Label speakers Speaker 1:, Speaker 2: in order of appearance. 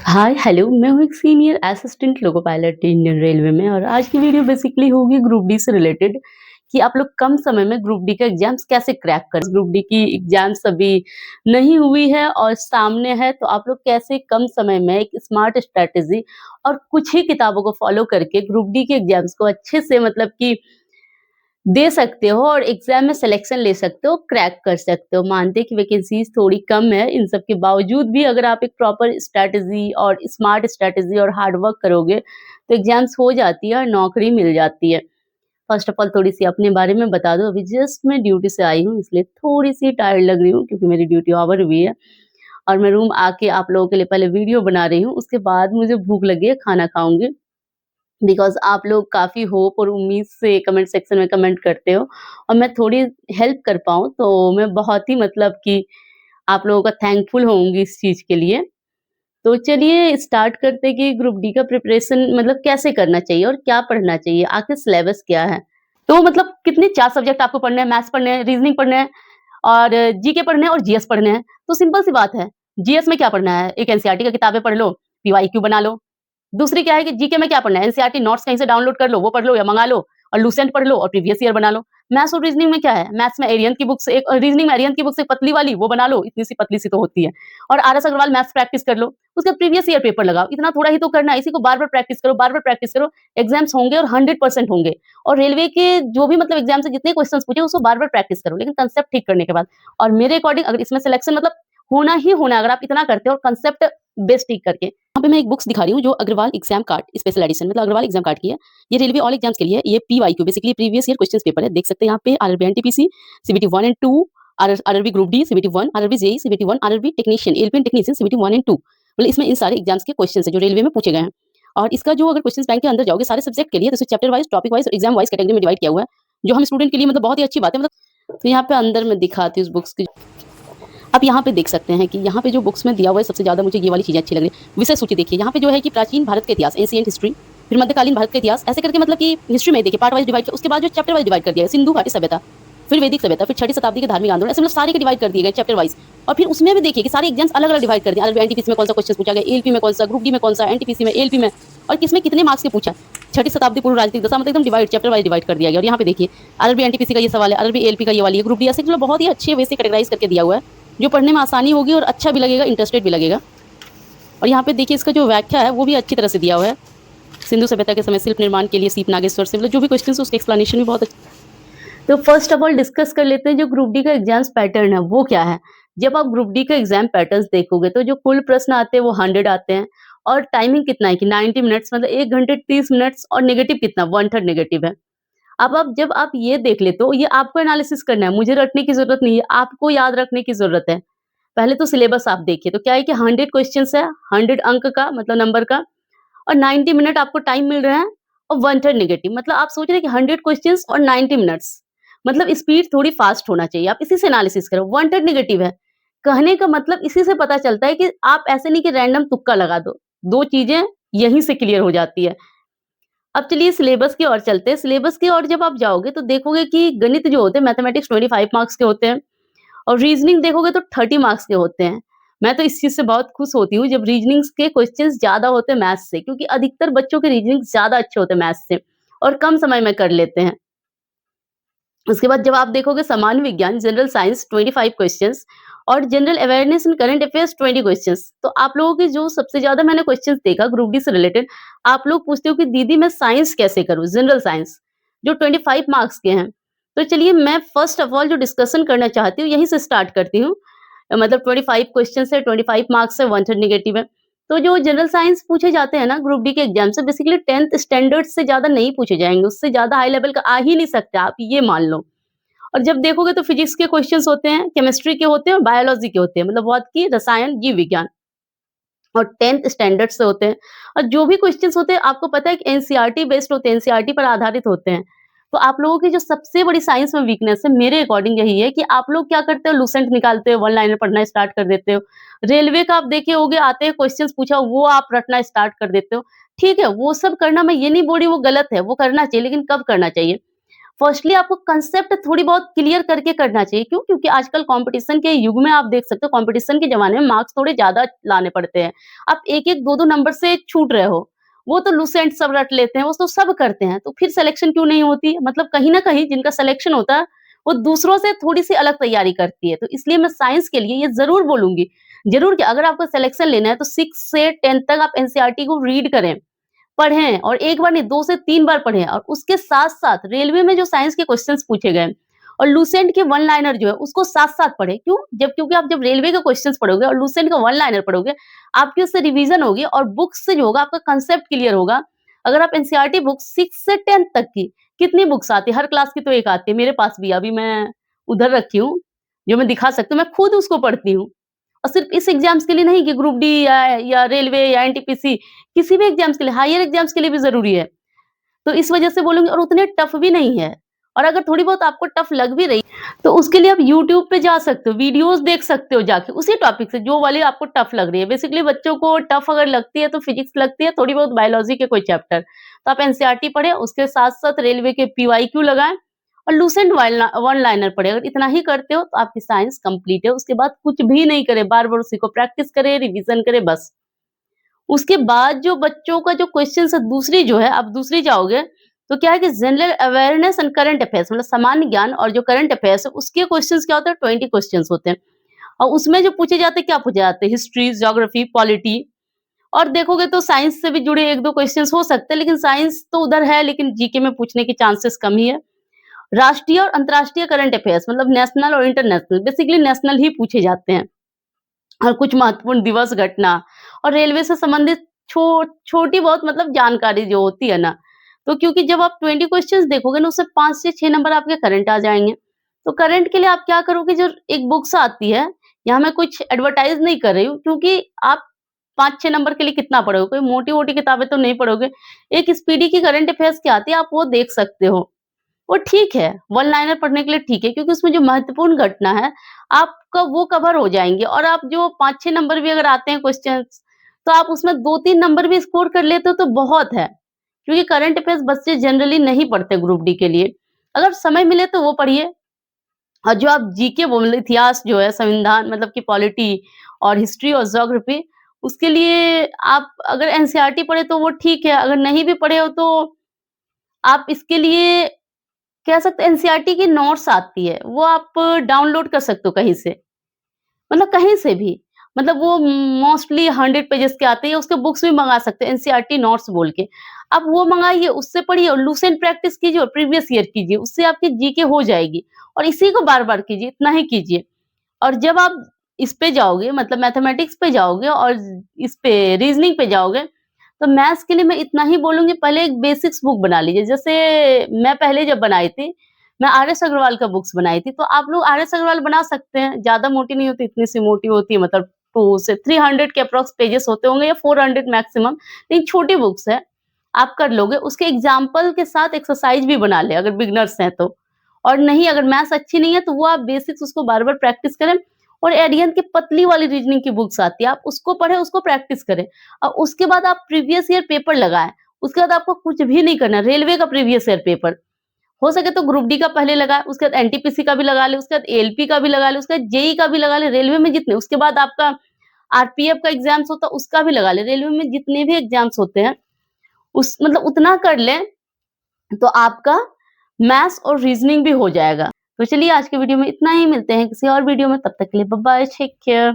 Speaker 1: Hi hello, मैं हूँ एक senior assistant loco pilot Indian railway में और आज की वीडियो बेसिकली होगी ग्रुप डी से रिलेटेड कि आप लोग कम समय में ग्रुप डी का एग्जाम्स कैसे क्रैक कर ग्रुप डी की एग्जाम्स अभी नहीं हुई है और सामने है, तो आप लोग कैसे कम समय में एक स्मार्ट स्ट्रेटेजी और कुछ ही किताबों को फॉलो करके ग्रुप डी के एग्जाम्स को अच्छे से मतलब कि दे सकते हो और एग्ज़ाम में सिलेक्शन ले सकते हो, क्रैक कर सकते हो। मानते हैं कि वैकेंसीज़ थोड़ी कम है, इन सब के बावजूद भी अगर आप एक प्रॉपर स्ट्रैटेजी और स्मार्ट स्ट्रैटेजी और हार्ड वर्क करोगे, तो एग्ज़ाम्स हो जाती है और नौकरी मिल जाती है। फर्स्ट ऑफ ऑल थोड़ी-सी अपने बारे में बता दूँ, अभी जस्ट मैं ड्यूटी से आई हूँ, इसलिए थोड़ी-सी टायर्ड लग रही हूँ क्योंकि मेरी ड्यूटी ओवर हुई है और मैं रूम आके आप लोगों के लिए पहले वीडियो बना रही हूँ, उसके बाद मुझे भूख लगी है, खाना खाऊँगी। बिकॉज़ आप लोग काफ़ी होप और उम्मीद से कमेंट सेक्शन में कमेंट करते हो और मैं थोड़ी हेल्प कर पाऊँ, तो मैं बहुत ही मतलब कि आप लोगों का थैंकफुल होऊँगी इस चीज़ के लिए। तो चलिए स्टार्ट करते हैं कि ग्रुप डी का प्रिपरेशन मतलब कैसे करना चाहिए और क्या पढ़ना चाहिए? आखिर सिलेबस क्या है? तो मतलब कितने 4 सब्जेक्ट आपको पढ़ने हैं, मैथ्स पढ़ने हैं, रीज़निंग पढ़ने हैं और जीके पढ़ने हैं और जीएस पढ़ने हैं। तो सिंपल सी बात है, जीएस में क्या पढ़ना है? एक एनसीईआरटी की किताबें पढ़ लो, पीवाईक्यू बना लो। दूसरी क्या है कि जीके में क्या पढ़ना है? एनसीईआरटी नोट्स कहीं से डाउनलोड कर लो, वो पढ़ लो या मँगा लो और लूसेंट पढ़ लो और प्रीवियस ईयर बना लो। मैथ्स और रीज़निंग में क्या है? मैथ्स में एरिहंत की बुक्स एक रीज़निंग में एरिहंत की बुक्स एक पतली वाली वो बना लो, इतनी सी पतली सी तो होती है और आरएस अग्रवाल मैथ्स प्रैक्टिस कर लो। उसके बाद प्रीवियस ईयर पेपर लगाओ, इतना थोड़ा ही तो करना है, इसी को बार-बार प्रैक्टिस करो, बार-बार प्रैक्टिस करो, एग्ज़ाम्स होंगे और 100% होंगे और रेलवे के जो भी मतलब एग्ज़ाम से जितने क्वेश्चन्स पूछे उसको बार-बार प्रैक्टिस करो, लेकिन कांसेप्ट ठीक करने के बाद और मेरे अकॉर्डिंग अगर इसमें सिलेक्शन मतलब होना ही होना है अगर आप इतना करते हो और कांसेप्ट बेस ठीक करके। यहाँ पे मैं एक बुक्स दिखा रही हूँ जो Agarwal exam card special edition मतलब अग्रवाल एग्जाम कार्ड की है। ये रेलवे ऑल एग्जाम्स के लिए है। ये PYQ basically previous year questions paper है। देख सकते हैं यहाँ पे RRB NTPC, CBT 1 and 2, RRB group D, CBT 1, RRB JEE, CBT 1, RRB technician, LP and technician, CBT 1 and 2। मतलब इसमें इन सारे एग्जाम्स के क्वेश्चंस हैं जो रेलवे में पूछे गए हैं। और इसका जो अगर क्वेश्चंस बैंक के अंदर जाओगे सारे सब्जेक्ट के लिए तो इसे चैप्टर वाइज, टॉपिक वाइज और एग्जाम वाइज कैटेगरी में डिवाइड किया हुआ है। जो हम स्टूडेंट के लिए मतलब बहुत ही अच्छी बात है मतलब। तो यहाँ पे अंदर मैं दिखाती हूँ उस बुक्स की। आप यहाँ पे देख सकते हैं कि यहाँ पे जो बुक्स में दिया हुआ है सबसे ज़्यादा मुझे ये वाली चीज़ें अच्छी लग रही है। विषय सूची देखिए यहाँ पे जो है कि प्राचीन भारत का इतिहास, एंशिएंट हिस्ट्री, फिर मध्यकालीन भारत का इतिहास, ऐसे करके मतलब कि हिस्ट्री में देखिए पार्ट वाइज डिवाइड किया। उसके बाद जो चैप्टर वाइज डिवाइड कर दिया है, सिंधु घाटी सभ्यता, फिर वैदिक सभ्यता, फिर 6ठी शताब्दी के धार्मिक आंदोलन, ऐसे मतलब सारे के डिवाइड कर दिए गए चैप्टर वाइज। और फिर उसमें भी देखिए कि सारे एग्जाम्स अलग अलग डिवाइड कर दिए। एनटीपीसी में कौन सा क्वेश्चन पूछा गया, एलपी में कौन सा, ग्रुप डी में कौन सा, एनटीपीसी में, एलपी में और किसमें कितने मार्क्स के पूछा। 6ठी शताब्दी पूर्व राजनीतिक दशा मतलब एकदम डिवाइड चैप्टर वाइज डिवाइड कर दिया गया। और यहाँ पे देखिए आरआरबी एनटीपीसी का ये सवाल है, आरआरबी एलपी का ये वाली है, ग्रुप डी ऐसे मतलब बहुत ही अच्छे वे से कैटेगराइज करके दिया हुआ है जो पढ़ने में आसानी होगी और अच्छा भी लगेगा, इंटरेस्टेड भी लगेगा। और यहाँ पे देखिए इसका जो व्याख्या है वो भी अच्छी तरह से दिया हुआ है। सिंधु सभ्यता के समय शिल्प निर्माण के लिए सीप नागेश्वर से मतलब जो भी क्वेश्चन है उसके एक्सप्लेनेशन भी बहुत अच्छा। तो फर्स्ट ऑफ ऑल डिस्कस कर लेते हैं जो ग्रुप डी का एग्जाम्स पैटर्न है वो क्या है। जब आप ग्रुप डी का एग्जाम पैटर्न्स देखोगे तो जो कुल प्रश्न आते हैं वो 100 आते हैं और टाइमिंग कितना है कि 90 मिनट्स मतलब 1 घंटे 30 मिनट्स और नेगेटिव कितना 1/3 नेगेटिव है। अब आप जब आप ये देख लेते हो ये आपको एनालिसिस करना है, मुझे रटने की जरूरत नहीं है, आपको याद रखने की जरूरत है। पहले तो सिलेबस आप देखिए तो क्या है कि 100 क्वेश्चंस है, 100 अंक का मतलब नंबर का और 90 मिनट आपको टाइम मिल रहा है और 1/3 नेगेटिव मतलब आप सोच रहे हैं कि 100 क्वेश्चंस और 90 मिनट्स मतलब स्पीड थोड़ी फास्ट होना चाहिए। आप इसी से एनालिसिस करो, 1/3 नेगेटिव है। कहने का मतलब इसी से पता चलता है कि आप ऐसे नहीं कि रैंडम तुक्का लगा दो। 2 चीजें यहीं से क्लियर हो जाती है। अब चलिए सिलेबस की ओर चलते हैं। सिलेबस की ओर जब आप जाओगे तो देखोगे कि गणित जो होते हैं मैथमेटिक्स 25 मार्क्स के होते हैं और रीजनिंग देखोगे तो 30 मार्क्स के होते हैं। मैं तो इस चीज़ से बहुत खुश होती हूँ जब रीजनिंग्स के क्वेश्चंस ज़्यादा होते हैं मैथ्स से, क्योंकि अधिकतर बच्चों के रीजनिंग ज़्यादा अच्छे होते हैं मैथ्स से और कम समय में कर लेते हैं। उसके बाद जब आप देखोगे सामान्य विज्ञान, जनरल साइंस 25 क्वेश्चंस और general awareness and current affairs 20 questions. तो आप लोगों के जो सबसे ज़्यादा मैंने क्वेश्चंस देखा ग्रुप डी से रिलेटेड, आप लोग पूछते हो कि दीदी मैं साइंस कैसे करूँ? जनरल साइंस जो 25 मार्क्स के हैं। तो चलिए मैं फर्स्ट ऑफ ऑल जो डिस्कशन करना चाहती हूँ यहीं से स्टार्ट करती हूँ। मतलब 25 क्वेश्चंस है, 25 मार्क्स है, 1/3 नेगेटिव है। तो जो जनरल साइंस पूछे जाते हैं ना ग्रुप डी के एग्जाम से बेसिकली 10th स्टैंडर्ड से ज़्यादा नहीं पूछे जाएँगे, उससे ज़्यादा हाई लेवल का आ ही नहीं सकते आप, ये मान लो। और जब देखोगे तो फिजिक्स के क्वेश्चंस होते हैं, केमिस्ट्री के होते हैं और बायोलॉजी के होते हैं, मतलब भौत की रसायन, जीव विज्ञान और 10th स्टैंडर्ड से होते हैं। और जो भी क्वेश्चंस होते हैं आपको पता है कि एनसीईआरटी बेस्ड होते हैं, एनसीईआरटी पर आधारित होते हैं। तो आप लोगों की जो सबसे बड़ी साइंस में वीकनेस है मेरे अकॉर्डिंग यही है कि आप लोग क्या करते हो लूसेंट निकालते हो, वन लाइनर पढ़ना स्टार्ट कर देते हो। रेलवे का आप देखे होगे आते हैं क्वेश्चंस पूछा वो आप रटना स्टार्ट कर देते हो। ठीक है, वो सब करना मैं ये नहीं बोल रही वो गलत है, वो करना चाहिए लेकिन कब करना चाहिए? फर्स्टली आपको कंसेप्ट थोड़ी बहुत क्लियर करके करना चाहिए। क्यों? क्योंकि आजकल कॉम्पिटिशन के युग में आप देख सकते हो, कॉम्पिटिशन के ज़माने में मार्क्स थोड़े ज़्यादा लाने पड़ते हैं। आप 1-1, 2-2 नंबर से छूट रहे हो। वो तो लूसेंट सब रट लेते हैं, वो तो सब करते हैं, तो फिर सिलेक्शन क्यों नहीं होती? मतलब कहीं न कहीं जिनका सिलेक्शन होता है, वो दूसरों से थोड़ी-सी अलग तैयारी करती है। तो इसलिए मैं साइंस के लिए ये ज़रूर बोलूँगी, ज़रूर कि अगर आपको सिलेक्शन लेना है तो 6 से 10 तक आप एनसीईआरटी को रीड करें। पढ़ें और एक बार नहीं 2 से 3 बार पढ़ें और उसके साथ-साथ रेलवे में जो साइंस के क्वेश्चन्स पूछे गए और लूसेंट के वन लाइनर जो है उसको साथ-साथ पढ़ें। क्यों? क्योंकि आप जब रेलवे के क्वेश्चन्स पढ़ोगे और लूसेंट का वन लाइनर पढ़ोगे, आपकी उससे रिवीजन होगी और बुक्स से जो होगा आपका कांसेप्ट क्लियर होगा। अगर आप एनसीईआरटी बुक 6 से 10 तक की कितनी बुक्स आती है? हर क्लास की तो 1 आती है। मेरे पास भी अभी मैं उधर रखी हूँ, जो मैं दिखा सकती हूँ। मैं खुद उसको पढ़ती हूँ और सिर्फ इस एग्ज़ाम्स के लिए नहीं कि ग्रुप डी या रेलवे या एनटीपीसी किसी भी एग्ज़ाम्स के लिए, हायर एग्ज़ाम्स के लिए भी ज़रूरी है। तो इस वज़ह से बोलूँगी और उतने टफ भी नहीं है। और अगर थोड़ी बहुत आपको टफ लग भी रही, तो उसके लिए आप यूट्यूब पे जा सकते हो, वीडियोज़ देख सकते हो जाके, उसी टॉपिक से जो वाली आपको टफ लग रही है। बेसिकली बच्चों को टफ अगर लगती है तो फिज़िक्स लगती है, थोड़ी बहुत बायोलॉजी के कोई चैप्टर। तो आप एनसीईआरटी पढ़ें, उसके साथ-साथ रेलवे के पीवाईक्यू लगाएँ और लूसेंट वन लाइनर पढ़ें। अगर इतना ही करते हो तो आपकी साइंस कंप्लीट है। उसके बाद कुछ भी नहीं करें, बार-बार उसी को प्रैक्टिस करें, रिवीज़न करें बस। उसके बाद जो बच्चों का जो क्वेश्चन्स है दूसरी जो है, आप दूसरी जाओगे, तो क्या है कि general awareness and current affairs मतलब सामान्य ज्ञान और जो करंट अफेयर्स है, उसके क्वेश्चन्स क्या होते हैं 20 क्वेश्चन्स होते हैं। और उसमें जो पूछे जाते हैं, क्या पूछे जाते हैं? हिस्ट्री, ज्योग्राफी, पॉलिटी और देखोगे तो साइंस से भी जुड़े 1-2 क्वेश्चन्स हो सकते हैं, लेकिन साइंस तो उधर है, लेकिन जीके में पूछने के चांसेस कम ही है। राष्ट्रीय और अंतर्राष्ट्रीय करंट अफेयर्स मतलब नेशनल और इंटरनेशनल, बेसिकली नेशनल ही पूछे जाते हैं। और कुछ महत्वपूर्ण दिवस, घटना और रेलवे से संबंधित छोटी बहुत मतलब जानकारी जो होती है ना, तो क्योंकि जब आप 20 क्वेश्चंस देखोगे ना, उससे 5 से 6 नंबर आपके करंट आ जाएँगे। तो करंट के लिए आप क्या करोगे, जो एक बुक्स आती है, यहाँ मैं कुछ एडवर्टाइज़ नहीं कर रही हूँ, क्योंकि आप 5-6 नंबर के लिए कितना पढ़ोगे? कोई मोटी-वोटी किताबें तो नहीं पढ़ोगे। एक स्पीडी की करंट अफेयर्स की आती है, आप वो देख सकते हो। वो ठीक है, वन लाइनर पढ़ने के लिए ठीक है, क्योंकि उसमें जो महत्वपूर्ण घटना है, आपका वो कवर हो जाएँगे और आप जो 5-6 नंबर भी अगर आते हैं क्वेश्चन्स, तो आप उसमें 2-3 नंबर भी स्कोर कर लेते हो तो बहुत है। क्योंकि करंट अफेयर्स बच्चे जनरली नहीं पढ़ते ग्रुप डी के लिए। अगर समय मिले तो वो पढ़िए और जो आप जीके बोले इतिहास जो है, संविधान मतलब कि पॉलिटी और हिस्ट्री और ज्योग्राफी, उसके लिए आप अगर एनसीईआरटी पढ़े तो वो ठीक है, अगर नहीं भी पढ़े हो तो आप इसके लिए कह सकते हैं एनसीईआरटी की नोट्स आती है, वो आप डाउनलोड कर सकते हो कहीं से, मतलब कहीं से भी। मतलब वो मोस्टली 100 पेजेज़ के आते हैं, उसके बुक्स भी मँगा सकते हैं एनसीईआरटी नोट्स बोल के। आप वो मँगाइए, उससे पढ़िए और लूसेंट प्रैक्टिस कीजिए और प्रीवियस ईयर कीजिए, उससे आपकी जीके हो जाएगी और इसी को बार-बार कीजिए, इतना ही कीजिए। और जब आप इस पे जाओगे मतलब मैथमेटिक्स पे जाओगे और इस पे रीज़निंग पे जाओगे, तो मैथ्स के लिए मैं इतना ही बोलूँगी, पहले एक बेसिक्स बुक बना लीजिए। जैसे मैं पहले जब बनाई थी, मैं आर.एस. अग्रवाल का बुक्स बनाई थी, तो आप लोग आर.एस. अग्रवाल बना सकते हैं, ज़्यादा मोटी नहीं होती, इतनी सी मोटी होती है, मतलब 2 से 300 के अप्रॉक्स पेजेज़ होते होंगे या 400 मैक्सिमम, लेकिन छोटी बुक्स है, आप कर लोगे। उसके एग्ज़ाम्पल के साथ एक्सरसाइज़ भी बना लें अगर बिगिनर्स हैं तो। और नहीं अगर मैथ्स अच्छी नहीं है, तो वो आप बेसिक्स उसको बार-बार प्रैक्टिस करें और एडियन की पतली वाली रीज़निंग की बुक्स आती है, आप उसको पढ़ें, उसको प्रैक्टिस करें। और उसके बाद आप प्रीवियस ईयर पेपर लगाएँ। उसके बाद आपको कुछ भी नहीं करना, रेलवे का प्रीवियस ईयर पेपर। हो सके तो ग्रुप डी का पहले लगाएँ, उसके बाद एनटीपीसी का भी लगा लें, उसके बाद एएलपी का भी लगा लें, उसके बाद जेईई का भी लगा लें, रेलवे में जितने उसके बाद आपका आरपीएफ का एग्ज़ाम्स होता है, उसका भी लगा लें। रेलवे में जितने भी एग्ज़ाम्स होते हैं, उस मतलब उतना कर लें, तो आपका मैथ्स और रीज़निंग भी हो जाएगा। तो चलिए आज के वीडियो में इतना ही, मिलते हैं किसी और वीडियो में, तब तक के लिए बाय बाय, टेक केयर।